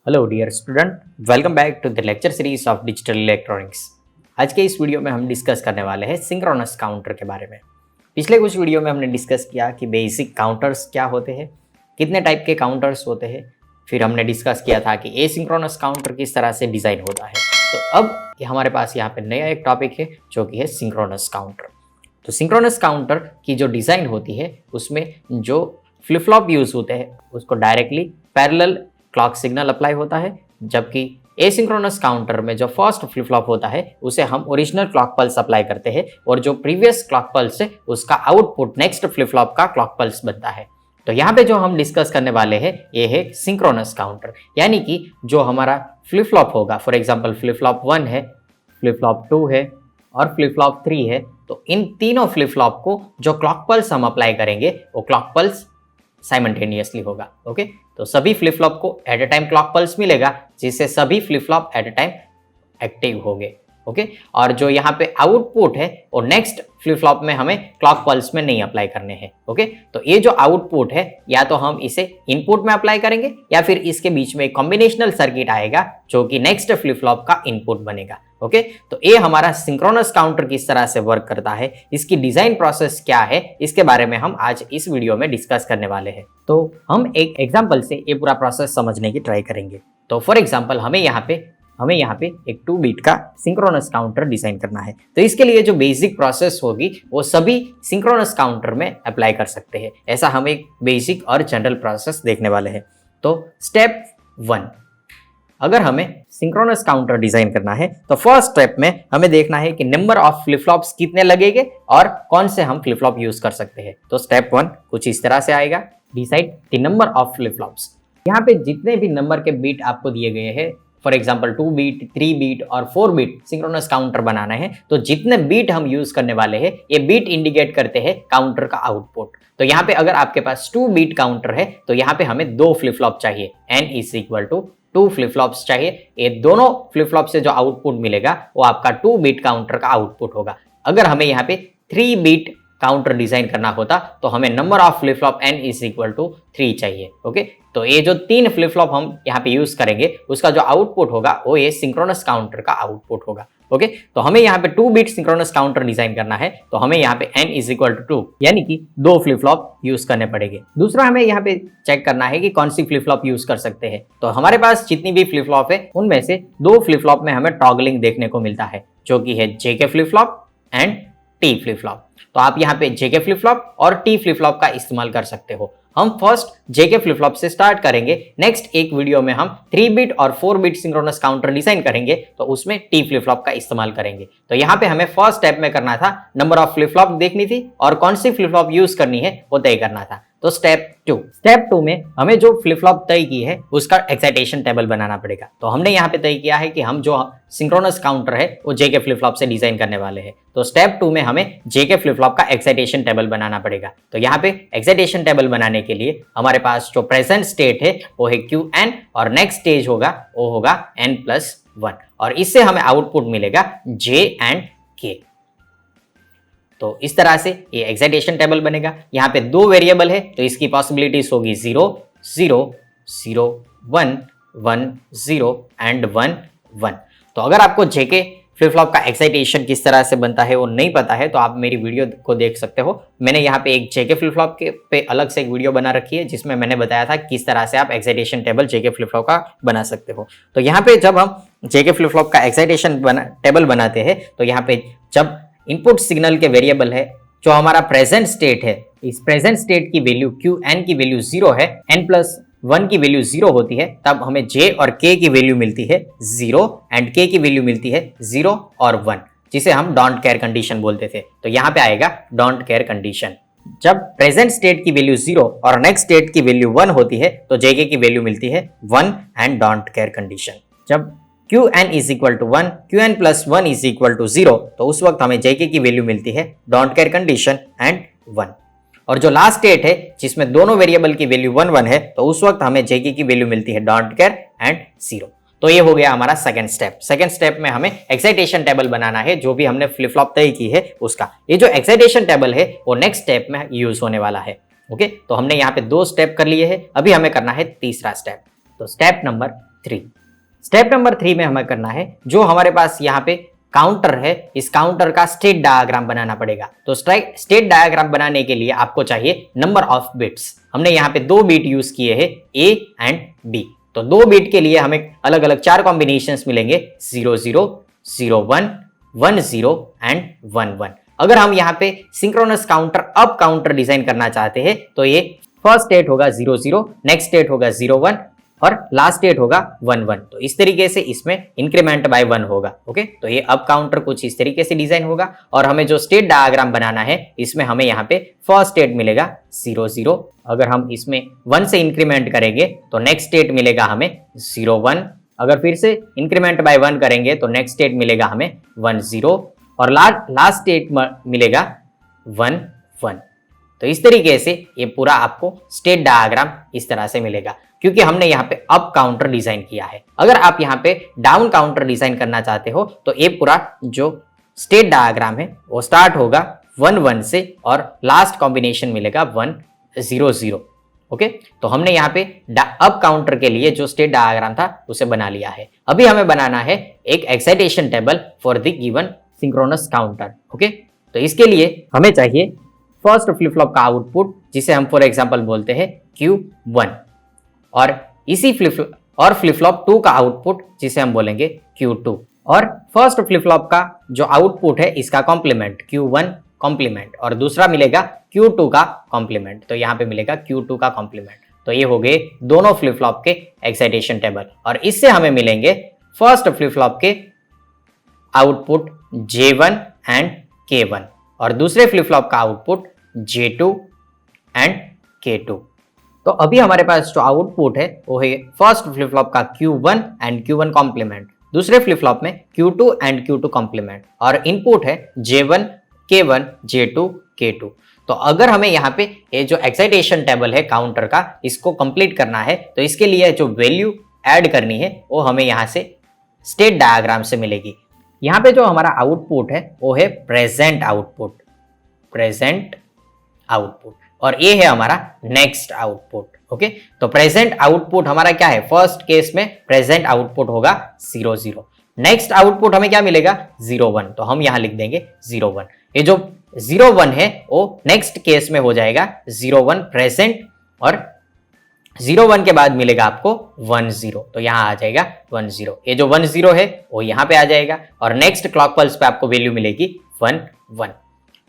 Hello dear student, welcome back to the lecture series of digital electronics. आज के इस video में हम डिस्कस करने वाले हैं सिंक्रोनस काउंटर के बारे में। पिछले कुछ वीडियो में हमने डिस्कस किया कि बेसिक काउंटर्स क्या होते हैं, कितने टाइप के काउंटर्स होते हैं। फिर हमने डिस्कस किया था कि एसिंक्रोनस काउंटर किस तरह से डिज़ाइन होता है। तो अब हमारे पास यहाँ पे नया एक टॉपिक है जो कि है सिंक्रोनस काउंटर। तो सिंक्रोनस काउंटर की जो डिज़ाइन होती है उसमें जो फ्लिप फ्लॉप यूज़ होते हैं उसको directly parallel clock signal apply होता है, जबकि एसिंक्रोनस काउंटर में जो फर्स्ट फ्लिप फ्लॉप होता है उसे हम ओरिजिनल क्लॉक पल्स अप्लाई करते हैं और जो प्रीवियस क्लॉक पल्स है उसका आउटपुट नेक्स्ट फ्लिप फ्लॉप का क्लॉक पल्स बनता है। तो यहाँ पे जो हम डिस्कस करने वाले हैं ये है सिंक्रोनस काउंटर, यानी कि जो हमारा फ्लिप फ्लॉप होगा, फॉर एग्जाम्पल फ्लिप फ्लॉप 1 है, फ्लिप फ्लॉप 2 है और फ्लिप फ्लॉप 3 है। तो इन तीनों फ्लिप फ्लॉप को जो क्लॉक पल्स हम अप्लाई करेंगे वो क्लॉक पल्स साइमल्टेनियसली होगा। ओके, तो सभी फ्लिप फ्लॉप को at a time clock pulse मिलेगा, जिससे सभी flip flop at a time active होंगे। ओके, और जो यहाँ पे आउटपुट है वो नेक्स्ट फ्लिप फ्लॉप में हमें क्लॉक पल्स में नहीं अप्लाई करने हैं। ओके, तो ये जो आउटपुट है या तो हम इसे इनपुट में अप्लाई करेंगे या फिर इसके बीच में एक कॉम्बिनेशनल सर्किट आएगा जो कि नेक्स्ट फ्लिप फ्लॉप का इनपुट बनेगा। ओके, तो ये हमारा सिंक्रोनस काउंटर किस तरह से वर्क करता है, इसकी डिजाइन प्रोसेस क्या है, इसके बारे में हम आज इस वीडियो में डिस्कस करने वाले हैं। तो हम एक एग्जांपल से ये पूरा प्रोसेस समझने की ट्राई करेंगे। तो फॉर एग्जांपल हमें यहाँ पे एक 2 बीट का सिंक्रोनस काउंटर डिजाइन करना है। तो इसके लिए जो बेसिक प्रोसेस होगी वो सभी सिंक्रोनस काउंटर में अप्लाई कर सकते हैं। ऐसा हम एक बेसिक और जनरल प्रोसेस देखने वाले हैं। तो स्टेप 1, अगर हमें सिंक्रोनस काउंटर डिजाइन करना है तो फर्स्ट स्टेप में हमें देखना है कि नंबर ऑफ फ्लिप फ्लॉप्स कितने लगेंगे और कौन से हम फ्लिप फ्लॉप यूज कर सकते हैं। तो स्टेप 1 कुछ इस तरह से आएगा, decide the number of flip flops. यहाँ पे जितने भी नंबर के बीट आपको दिए गए हैं, फॉर एग्जाम्पल 2 बीट, 3 बीट और 4 बीट सिंक्रोनस काउंटर बनाना है, तो जितने बीट हम यूज करने वाले हैं ये बीट इंडिकेट करते हैं काउंटर का आउटपुट। तो यहाँ पे अगर आपके पास 2 बीट काउंटर है तो यहाँ पे हमें 2 फ्लिप फ्लॉप चाहिए, n is equal to 2 flip flops चाहिए। ये दोनों फ्लिप फ्लॉप से जो आउटपुट मिलेगा वो आपका 2 बीट काउंटर का आउटपुट होगा। अगर हमें यहाँ पे 3 बीट काउंटर डिजाइन करना होता तो हमें number of flip flop n is equal to 3 चाहिए। ओके, तो ये जो 3 फ्लिप फ्लॉप हम यहाँ पे यूज करेंगे उसका जो आउटपुट होगा वो ये सिंक्रोनस काउंटर का आउटपुट होगा। ओके, तो हमें यहाँ पे 2 बीट सिंक्रोनस काउंटर डिजाइन करना है तो हमें यहाँ पे n इज इक्वल टू 2 यानी कि 2 फ्लिप फ्लॉप यूज करने पड़ेंगे। दूसरा हमें यहाँ पे चेक करना है कि कौन सी फ्लिप फ्लॉप यूज कर सकते हैं। तो हमारे पास जितनी भी फ्लिप फ्लॉप है उनमें से 2 फ्लिप फ्लॉप में हमें टॉगलिंग देखने को मिलता है, जो कि है JK flip flop and T flip flop. तो आप यहाँ पे JK फ्लिप फ्लॉप और T फ्लिप फ्लॉप का इस्तेमाल कर सकते हो। हम फर्स्ट JK फ्लिप फ्लॉप से स्टार्ट करेंगे। नेक्स्ट एक वीडियो में हम 3 बीट और 4 बीट सिंक्रोनस काउंटर डिजाइन करेंगे तो उसमें T फ्लिप फ्लॉप का इस्तेमाल करेंगे। तो यहाँ पे हमें फर्स्ट स्टेप में करना था, नंबर ऑफ फ्लिप फ्लॉप देखनी थी और कौन सी फ्लिप फ्लॉप यूज करनी है वो तय करना था। तो स्टेप 2 में हमें जो फ्लिप फ्लॉप तय की है उसका एक्साइटेशन टेबल बनाना पड़ेगा। तो हमने यहाँ पे तय किया है कि हम जो सिंक्रोनस काउंटर है वो JK फ्लिप फ्लॉप से डिजाइन करने वाले हैं। तो स्टेप 2 में हमें JK फ्लिप फ्लॉप का एक्साइटेशन टेबल बनाना पड़ेगा। तो यहाँ पे एक्साइटेशन टेबल बनाने के लिए हमारे पास जो प्रेजेंट स्टेट है वो है Qn और नेक्स्ट स्टेज होगा वो होगा n+1 और इससे हमें आउटपुट मिलेगा J एंड K। तो इस तरह से ये एक्साइटेशन टेबल बनेगा। यहाँ पे 2 वेरिएबल है तो इसकी पॉसिबिलिटीज होगी 0 0 0 1 1 0 एंड 1 1। तो अगर आपको JK फ्लिप फ्लॉप का एक्साइटेशन किस तरह से बनता है वो नहीं पता है तो आप मेरी वीडियो को देख सकते हो। मैंने यहाँ पे एक JK फ्लिप फ्लॉप के पे अलग से एक वीडियो बना रखी है जिसमें मैंने बताया था किस तरह से आप excitation table JK flip flop का बना सकते हो। तो यहाँ पे जब हम JK फ्लिप फ्लॉप का एक्साइटेशन टेबल बनाते हैं तो यहाँ पे जब इनपुट सिग्नल के वेरिएबल है जो हमारा प्रेजेंट स्टेट है, इस प्रेजेंट स्टेट की वैल्यू Qn की वैल्यू 0 है, n+1 की वैल्यू 0 होती है, तब हमें J और K की वैल्यू मिलती है 0 एंड K की वैल्यू मिलती है 0 और 1, जिसे हम डोंट केयर कंडीशन बोलते थे। तो यहाँ पे आएगा डोंट केयर कंडीशन। जब प्रेजेंट स्टेट की वैल्यू 0 और नेक्स्ट स्टेट की वैल्यू 1 होती है तो JK की वैल्यू मिलती है 1 एंड डोंट केयर कंडीशन। जब Qn is equal to 1, Qn+1 is equal to 0 तो उस वक्त हमें JK की वैल्यू मिलती है डोंट केयर कंडीशन एंड 1। और जो लास्ट स्टेट है जिसमें दोनों वेरिएबल की वैल्यू 1 1 है तो उस वक्त हमें JK की वैल्यू मिलती है डोंट केयर एंड 0। तो ये हो गया हमारा सेकंड स्टेप। सेकंड स्टेप में हमें एक्साइटेशन टेबल बनाना है जो भी हमने फ्लिप फ्लॉप तय की है उसका। ये जो एक्साइटेशन टेबल है वो नेक्स्ट स्टेप में यूज होने वाला है। ओके, तो हमने यहाँ पे 2 स्टेप कर लिए हैं, अभी हमें करना है तीसरा स्टेप। तो स्टेप नंबर 3। स्टेप नंबर 3 में हमें करना है, जो हमारे पास यहाँ पे काउंटर है, इस काउंटर का स्टेट डायग्राम बनाना पड़ेगा। तो स्टेट डायग्राम बनाने के लिए आपको चाहिए नंबर ऑफ बिट्स। हमने यहाँ पे 2 बिट यूज किए हैं, A एंड B। तो 2 बिट के लिए हमें अलग अलग 4 कॉम्बिनेशंस मिलेंगे, 0 0 0 1 1 0 एंड 1 1। अगर हम यहाँ पे synchronous counter up counter design करना चाहते हैं तो ये फर्स्ट स्टेट होगा 0 0, नेक्स्ट स्टेट होगा 0 1 और लास्ट स्टेट होगा 1 1। तो इस तरीके से इसमें इंक्रीमेंट बाय 1 होगा। ओके, तो ये अप काउंटर कुछ इस तरीके से डिजाइन होगा। और हमें जो स्टेट डायग्राम बनाना है, इसमें हमें यहाँ पे फर्स्ट स्टेट मिलेगा 0 0। अगर हम इसमें 1 से इंक्रीमेंट करेंगे तो नेक्स्ट स्टेट मिलेगा हमें 0 1। अगर फिर से इंक्रीमेंट बाय 1 करेंगे तो नेक्स्ट स्टेट मिलेगा हमें 1 0 और लास्ट स्टेट मिलेगा 1 1। तो इस तरीके से ये पूरा आपको स्टेट डायग्राम इस तरह से मिलेगा, क्योंकि हमने यहाँ पे अप काउंटर डिजाइन किया है। अगर आप यहाँ पे डाउन काउंटर डिजाइन करना चाहते हो तो ये पूरा जो स्टेट डायग्राम है वो स्टार्ट होगा 1 1 से और लास्ट कॉम्बिनेशन मिलेगा 1 0 0। ओके, तो हमने यहाँ पे अप काउंटर के लिए जो स्टेट डायग्राम था उसे बना लिया है। अभी हमें बनाना है एक excitation table for the given synchronous counter. Okay, तो इसके लिए हमें चाहिए फर्स्ट फ्लिप फ्लॉप का आउटपुट, जिसे हम फॉर एग्जांपल बोलते हैं Q1, और इसी फ्लिप फ्लॉप 2 का आउटपुट जिसे हम बोलेंगे Q2, और फर्स्ट फ्लिप फ्लॉप का जो आउटपुट है इसका कॉम्प्लीमेंट Q1 कॉम्प्लीमेंट, और दूसरा मिलेगा Q2 का कॉम्प्लीमेंट। तो यहाँ पे मिलेगा Q2 का कॉम्प्लीमेंट। तो ये हो गए दोनों फ्लिप फ्लॉप के एक्साइटेशन टेबल, और इससे हमें मिलेंगे फर्स्ट फ्लिप फ्लॉप के आउटपुट J1 एंड K1 और दूसरे फ्लिप फ्लॉप का आउटपुट J2 एंड K2। तो अभी हमारे पास जो आउटपुट है वो है फर्स्ट फ्लिप फ्लॉप का Q1 एंड Q1 कॉम्प्लीमेंट, दूसरे फ्लिप फ्लॉप में Q2 एंड Q2 कॉम्प्लीमेंट, और इनपुट है J1 K1 J2 K2। तो अगर हमें यहाँ पे ये जो एक्साइटेशन टेबल है काउंटर का, इसको कंप्लीट करना है तो इसके लिए जो वैल्यू ऐड करनी है वो हमें यहाँ से स्टेट डायग्राम से मिलेगी। यहाँ पे जो हमारा आउटपुट है वो है प्रेजेंट आउटपुट, और ये है हमारा नेक्स्ट आउटपुट। ओके, तो प्रेजेंट आउटपुट हमारा क्या है, फर्स्ट केस में प्रेजेंट आउटपुट होगा 0 0। नेक्स्ट आउटपुट हमें क्या मिलेगा 0 1, तो हम यहां लिख देंगे 0 1। ये जो 0 1 है वो नेक्स्ट केस में हो जाएगा 0 1 प्रेजेंट, और 0 1 के बाद मिलेगा आपको 1 0, तो यहां आ जाएगा 1 0। ये जो 1 0 है वो यहां पे आ जाएगा, और नेक्स्ट क्लॉक पल्स पे आपको वैल्यू मिलेगी 1 1।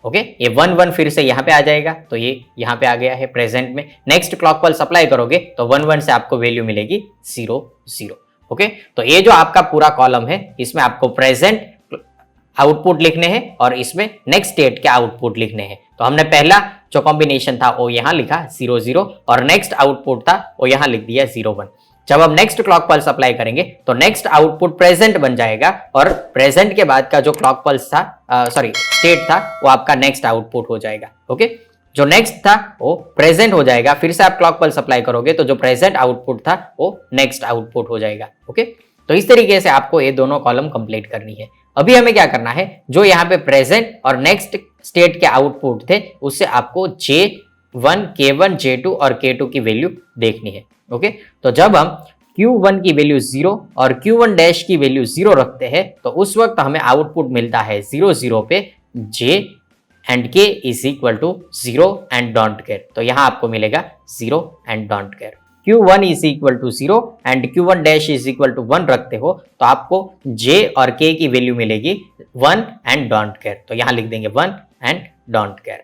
ओके, ये 1 1 फिर से यहाँ पे आ जाएगा, तो ये यहाँ पे आ गया है प्रेजेंट में। नेक्स्ट क्लॉक पल्स अप्लाई करोगे तो 1 1 से आपको वैल्यू मिलेगी 0 0। ओके, तो ये जो आपका पूरा कॉलम है इसमें आपको प्रेजेंट आउटपुट लिखने हैं और इसमें नेक्स्ट स्टेट के आउटपुट लिखने हैं। तो हमने पहला जो कॉम्बिनेशन था वो यहाँ लिखा 0 0, और नेक्स्ट आउटपुट था वो यहाँ लिख दिया 0 1। जब हम नेक्स्ट क्लॉक पल्स अप्लाई करेंगे तो नेक्स्ट आउटपुट प्रेजेंट बन जाएगा, और प्रेजेंट के बाद का जो क्लॉक पल्स था स्टेट था वो आपका नेक्स्ट आउटपुट हो जाएगा। ओके, जो नेक्स्ट था वो प्रेजेंट हो जाएगा, फिर से आप क्लॉक पल्स अप्लाई करोगे तो जो प्रेजेंट आउटपुट था वो नेक्स्ट आउटपुट हो जाएगा। ओके, तो इस तरीके से आपको ये दोनों कॉलम कंप्लीट करनी है। अभी हमें क्या करना है, जो यहाँ पे प्रेजेंट और नेक्स्ट स्टेट के आउटपुट थे उससे आपको J1 K1 J2 और K2 की वैल्यू देखनी है। ओके, तो जब हम Q1 की वैल्यू 0 और Q1 डैश की वैल्यू 0 रखते हैं तो उस वक्त हमें आउटपुट मिलता है 0 0 पे J and K is equal to 0 and don't care. तो यहाँ आपको मिलेगा 0 and don't care. Q1 is equal to 0 and Q1 dash is equal to 1 रखते हो तो आपको J और K की वैल्यू मिलेगी 1 एंड डोंट केयर। तो यहाँ लिख देंगे 1 एंड डोंट केयर।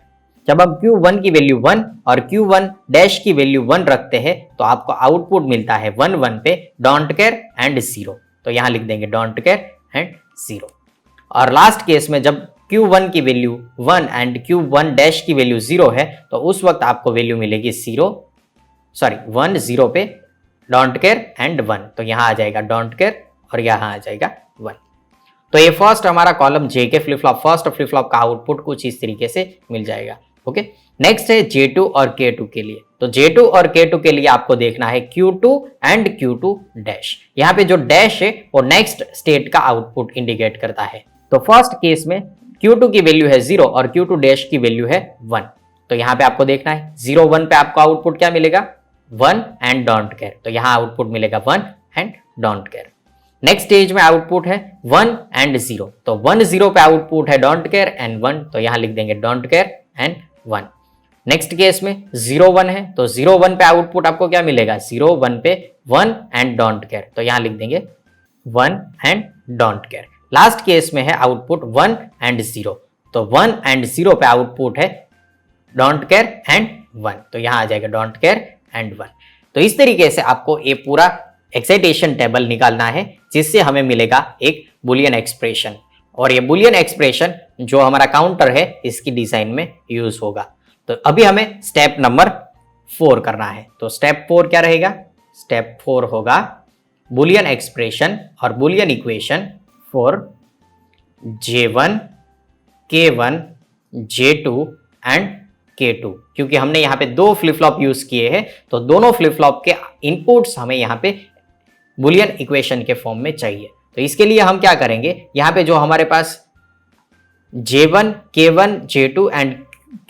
जब हम Q1 की वैल्यू 1 और Q1 डैश की वैल्यू 1 रखते हैं तो आपको आउटपुट मिलता है 1 1 पे डोंट केयर एंड 0। तो यहाँ लिख देंगे डोंट केयर एंड 0। और लास्ट केस में जब Q1 की वैल्यू 1 एंड Q1 डैश की वैल्यू 0 है तो उस वक्त आपको वैल्यू मिलेगी 1 0 पे डोंट केयर एंड 1। तो यहाँ आ जाएगा डोंट केयर और यहाँ आ जाएगा 1। तो ये फर्स्ट हमारा कॉलम J के flip flop, first flip flop का आउटपुट कुछ इस तरीके से मिल जाएगा। ओके, नेक्स्ट है J2 और K2 के लिए। तो J2 और K2 के लिए आपको देखना है Q2 एंड Q2 डैश। यहाँ पे जो डैश है वो नेक्स्ट स्टेट का आउटपुट इंडिकेट करता है। तो फर्स्ट केस में Q2 की वैल्यू है 0 और Q2 डैश की वैल्यू है 1। तो यहाँ पे आपको देखना है 0 1 पे आपको आउटपुट क्या मिलेगा 1 एंड डोंट केयर। तो यहाँ आउटपुट मिलेगा 1 and don't care. Next stage में आउटपुट है 1 एंड 0, तो 1 0 पे आउटपुट है डोंट केयर एंड 1, तो यहां लिख देंगे don't care and 1। Next case में 0 1 है, तो 0 1 पे आउटपुट आपको क्या मिलेगा, 0 1 पे 1 एंड डोंट केयर, तो यहां लिख देंगे 1 and don't care. Last case में है आउटपुट 1 एंड 0, तो 1 एंड 0 पे आउटपुट है डोंट केयर एंड 1, तो यहां आ जाएगा डोंट केयर एंड 1। तो इस तरीके से आपको ये पूरा एक्साइटेशन टेबल निकालना है, जिससे हमें मिलेगा एक बुलियन एक्सप्रेशन, और ये बुलियन एक्सप्रेशन जो हमारा काउंटर है इसकी डिजाइन में यूज होगा। तो अभी हमें स्टेप नंबर 4 करना है। तो स्टेप 4 क्या रहेगा, स्टेप 4 होगा बुलियन एक्सप्रेशन और Boolean equation for J1, K1, J2 and K2। क्योंकि हमने यहाँ पे 2 फ्लिप फ्लॉप यूज किए हैं, तो दोनों फ्लिप फ्लॉप के इनपुट्स हमें यहाँ पे बुलियन इक्वेशन के फॉर्म में चाहिए। तो इसके लिए हम क्या करेंगे, यहाँ पे जो हमारे पास J1, K1, J2 and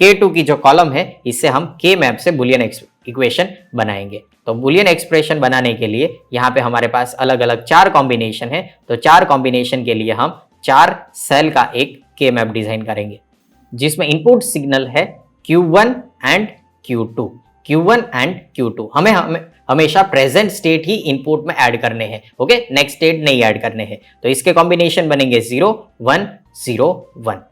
K2 की जो कॉलम है, इससे हम K मैप से बुलियन इक्वेशन बनाएंगे। तो बुलियन एक्सप्रेशन बनाने के लिए यहाँ पे हमारे पास अलग अलग 4 कॉम्बिनेशन है, तो 4 कॉम्बिनेशन के लिए हम 4 सेल का एक K मैप डिजाइन करेंगे, जिसमें इनपुट सिग्नल है Q1 and Q2, Q1 and Q2। हमें हमेशा प्रेजेंट स्टेट ही इनपुट में ऐड करने हैं, ओके, नेक्स्ट स्टेट नहीं ऐड करने हैं। तो इसके कॉम्बिनेशन बनेंगे 0 1 0 1।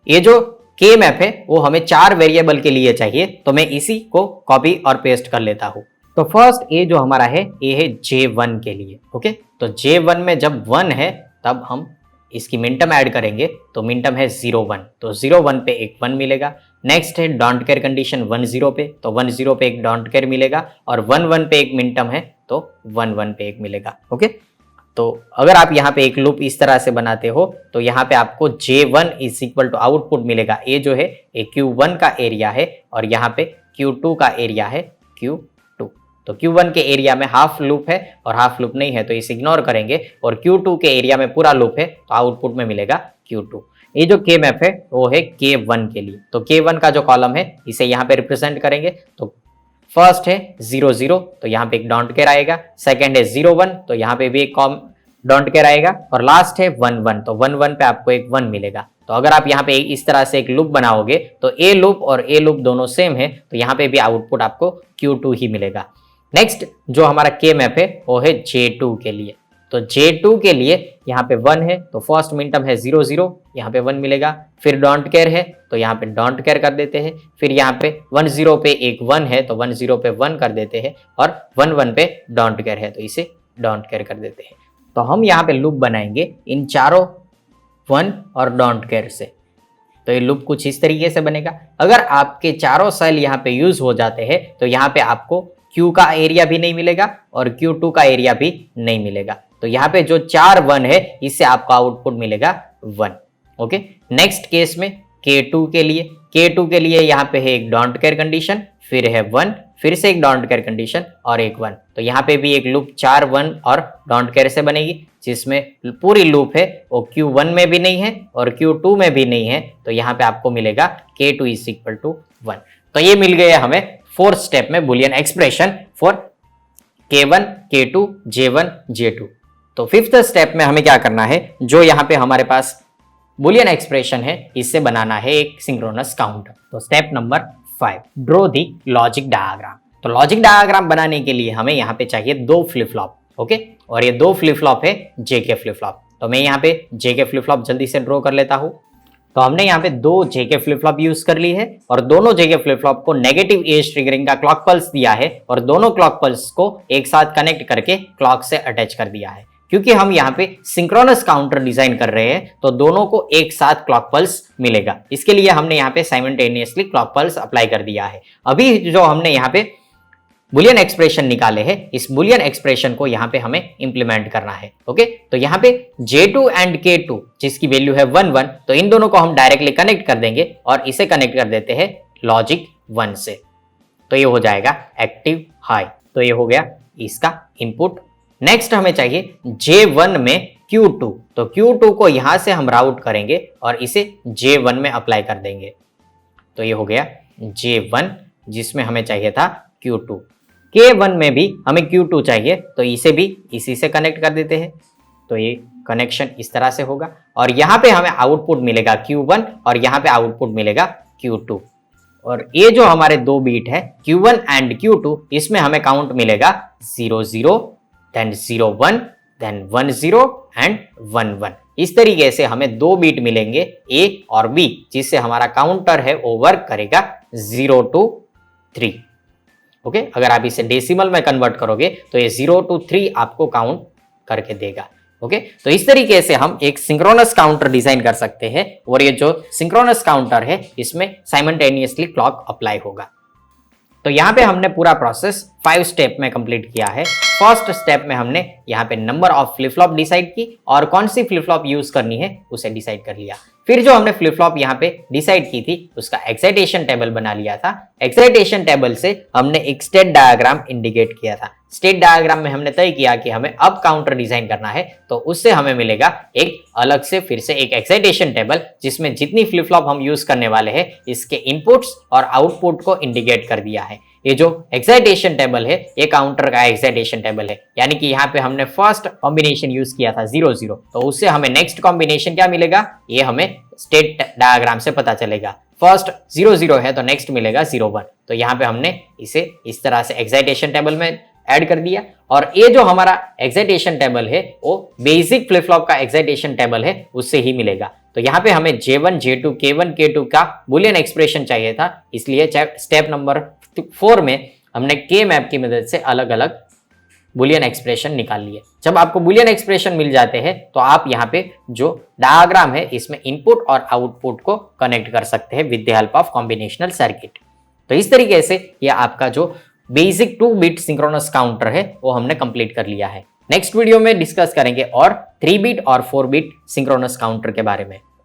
ये जो K मैप है वो हमें 4 वेरिएबल के लिए चाहिए, तो मैं इसी को कॉपी और पेस्ट कर लेता हूं। तो फर्स्ट ये जो हमारा है ये है J1 के लिए, ओके। तो J1 में जब 1 है तब हम इसकी मिनटर्म ऐड करेंगे, तो मिनटर्म है 0 1, तो 0 1 पे एक 1 मिलेगा। नेक्स्ट है डोंट केयर कंडीशन 1 0 पे, तो 1 0 पे एक डोंट केयर मिलेगा, और 1 1 पे एक मिनटर्म है, तो 1 1 पे एक मिलेगा, ओके। तो अगर आप यहाँ पे एक लूप इस तरह से बनाते हो, तो यहाँ पे आपको J1 is equal two output मिलेगा, ये जो है ये Q1 का एरिया है, और यहाँ पे Q2 का एरिया है Q2। तो Q1 के एरिया में हाफ लूप है और हाफ लूप नहीं है, तो इसे इग्नोर करेंगे, और Q2 के एरिया में पूरा लूप है, तो आउटपुट में मिलेगा Q2। ये जो K मैप है वो है K1 के लिए, तो K1 का जो कॉलम है इसे यहाँ पे रिप्रेजेंट करेंगे। तो फर्स्ट है 0 0, तो यहाँ पे एक डोंट केयर आएगा। सेकंड है 0 1, तो यहाँ पे भी एक डोंट केयर आएगा, और लास्ट है 1 1, तो 1 1 पे आपको एक 1 मिलेगा। तो अगर आप यहाँ पे इस तरह से एक लूप बनाओगे, तो ए लूप और ए लूप दोनों सेम है, तो यहाँ पे भी आउटपुट आपको Q2 ही मिलेगा। नेक्स्ट जो हमारा K मैप है वो है J2 के लिए। तो J2 के लिए यहाँ पे 1 है, तो फर्स्ट मिनटर्म है 0 0, यहाँ पे 1 मिलेगा। फिर डोंट केयर है, तो यहाँ पे डोंट केयर कर देते हैं। फिर यहाँ पे 1 0 पे एक 1 है, तो 1 0 पे 1 कर देते हैं, और 1 1 पे डोंट केयर है, तो इसे डोंट केयर कर देते हैं। तो हम यहाँ पे लूप बनाएंगे इन चारों 1 और डोंट केयर से। तो ये लूप कुछ इस तरीके से बनेगा। अगर आपके चारों सेल यहाँ पे यूज हो जाते हैं, तो यहाँ पे आपको Q का एरिया भी नहीं मिलेगा और Q2 का एरिया भी नहीं मिलेगा। तो यहाँ पे जो 4 1 है, इससे आपका आउटपुट मिलेगा 1, ओके। नेक्स्ट केस में K2 के लिए यहाँ पे है एक डोंट केयर कंडीशन, फिर है 1, फिर से एक डोंट केयर कंडीशन और एक 1। तो यहाँ पे भी एक लूप 4 1 और डोंट केयर से बनेगी, जिसमें पूरी लूप है वो Q1 में भी नहीं है और Q2 में भी नहीं है, तो यहाँ पे आपको मिलेगा K2 इज इक्वल टू 1। तो ये मिल गया हमें 4th स्टेप में Boolean expression for K1, K2, J1, J2। तो 5th स्टेप में हमें क्या करना है, जो यहाँ पे हमारे पास बुलियन एक्सप्रेशन है, इससे बनाना है एक सिंक्रोनस काउंटर। तो step number 5, draw the logic diagram. तो लॉजिक डायग्राम बनाने के लिए हमें यहाँ पे चाहिए 2 फ्लिप फ्लॉप, ओके, और ये 2 फ्लिप फ्लॉप है JK फ्लिप फ्लॉप। तो मैं यहाँ पे JK फ्लिप फ्लॉप जल्दी से ड्रॉ कर लेता हूँ। तो हमने यहाँ पे 2 JK फ्लिप फ्लॉप यूज कर ली है, और दोनों JK फ्लिप फ्लॉप को नेगेटिव एज ट्रिगरिंग का क्लॉक पल्स दिया है, और दोनों क्लॉक पल्स को एक साथ कनेक्ट करके क्लॉक से अटैच कर दिया है। क्योंकि हम यहाँ पे सिंक्रोनस काउंटर डिजाइन कर रहे हैं, तो दोनों को एक साथ क्लॉक पल्स मिलेगा। इसके लिए हमने यहाँ पे साइमल्टेनियसली क्लॉक पल्स अप्लाई कर दिया है। अभी जो हमने यहाँ पे बुलियन एक्सप्रेशन निकाले हैं, इस बुलियन एक्सप्रेशन को यहाँ पे हमें इंप्लीमेंट करना है, ओके। तो यहाँ पे J2 एंड K2 जिसकी वैल्यू है 1 1, तो इन दोनों को हम डायरेक्टली कनेक्ट कर देंगे और इसे कनेक्ट कर देते हैं लॉजिक 1 से। तो ये हो जाएगा एक्टिव हाई। तो ये हो गया इसका इनपुट। नेक्स्ट हमें चाहिए J1 में Q2। तो Q2 को यहां से हम राउट करेंगे और इसे J1 में अप्लाई कर देंगे। तो ये हो गया J1 जिसमें हमें चाहिए था Q2। K1 में भी हमें Q2 चाहिए, तो इसे भी इसी से कनेक्ट कर देते हैं। तो ये कनेक्शन इस तरह से होगा और यहाँ पे हमें आउटपुट मिलेगा Q1 और यहाँ पे आउटपुट मिलेगा Q2। और ये जो हमारे दो बीट है Q1 एंड Q2, इसमें हमें काउंट मिलेगा 0 0, देन 0 1, देन 1 0 एंड 1 1। इस तरीके से हमें दो बीट मिलेंगे A और B, जिससे हमारा काउंटर है वो वर्क करेगा 0 to 3। ओके, अगर आप इसे डेसिमल में कन्वर्ट करोगे तो ये 0 to 3 आपको काउंट करके देगा। ओके, तो इस तरीके से हम एक सिंक्रोनस काउंटर डिजाइन कर सकते हैं और ये जो सिंक्रोनस काउंटर है इसमें साइमल्टेनियसली क्लॉक अप्लाई होगा। तो यहाँ पे हमने पूरा प्रोसेस 5 स्टेप में कंप्लीट किया है। फर्स्ट स्टेप में हमने यहाँ पे number of flip flop decide की और कौन सी फ्लिप फ्लॉप यूज करनी है उसे डिसाइड कर लिया। फिर जो हमने फ्लिप फ्लॉप यहाँ पे डिसाइड की थी उसका एक्साइटेशन टेबल बना लिया था। एक्साइटेशन टेबल से हमने एक स्टेट डायग्राम इंडिकेट किया था। स्टेट डायग्राम में हमने तय किया कि हमें अब काउंटर डिजाइन करना है, तो उससे हमें मिलेगा एक अलग से फिर से एक एक्साइटेशन टेबल, जिसमें जितनी फ्लिप फ्लॉप हम यूज करने वाले हैं इसके इनपुट्स और आउटपुट को इंडिकेट कर दिया है। ये जो एक्साइटेशन टेबल है ये काउंटर का एक्साइटेशन टेबल है, यानी कि यहाँ पे हमने फर्स्ट कॉम्बिनेशन यूज किया था 0 0, तो उससे हमें नेक्स्ट कॉम्बिनेशन क्या मिलेगा ये हमें स्टेट डायग्राम से पता चलेगा। फर्स्ट 0 0 है तो नेक्स्ट मिलेगा 0 1, तो यहाँ पे हमने इसे इस तरह से एक्साइटेशन टेबल में ऐड कर दिया। और ये जो हमारा एक्साइटेशन टेबल है वो बेसिक फ्लिप फ्लॉप का एक्साइटेशन टेबल है, उससे ही मिलेगा। तो यहाँ पे हमें J1 J2 K1 K2 का बुलियन एक्सप्रेशन चाहिए था, इसलिए स्टेप नंबर 4 में हमने K मैप की मदद से अलग अलग बुलियन एक्सप्रेशन निकाल लिए। जब आपको बुलियन एक्सप्रेशन मिल जाते हैं तो आप यहाँ पे जो डायग्राम है इसमें इनपुट और आउटपुट को कनेक्ट कर सकते हैं with the help of combinational circuit. तो इस तरीके से ये आपका जो बेसिक 2 बिट सिंक्रोनस काउंटर है वो हमने कंप्लीट कर लिया है। नेक्स्ट वीडियो में डिस्कस करेंगे और 3 बिट और 4 बिट सिंक्रोनस काउंटर के बारे में।